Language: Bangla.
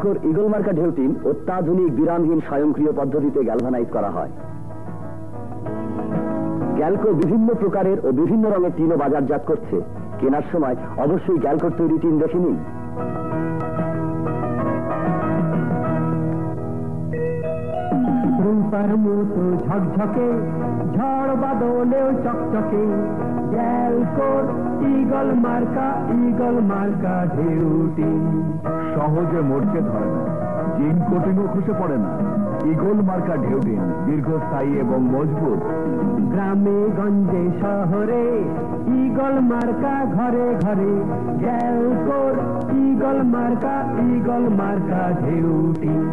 গ্যালকোর ঈগল মার্কা ঢেউ টিন অত্যাধুনিক বিরামহীন স্বয়ংক্রিয় পদ্ধতিতে গ্যালভানাইজ করা হয়। গ্যালকো বিভিন্ন প্রকারের ও বিভিন্ন রঙের টিনও বাজারজাত করছে। কেনার সময় অবশ্যই গ্যালকোর তৈরি টিন দেখে নিন। রূপার মতো ঝকঝকে, ঝড় বাদলেও চকচকে, গ্যালকোর ঈগল মার্কা ঢেউ টিন। সহজে মরচে ধরে না, জিন কোটিংও খসে পড়ে না। ঈগল মার্কা ঢেউ টিন দীর্ঘস্থায়ী এবং মজবুত। গ্রামে গঞ্জে শহরে ঈগল মার্কা ঘরে ঘরে, গ্যালকোর ঈগল মার্কা ঢেউ টিন।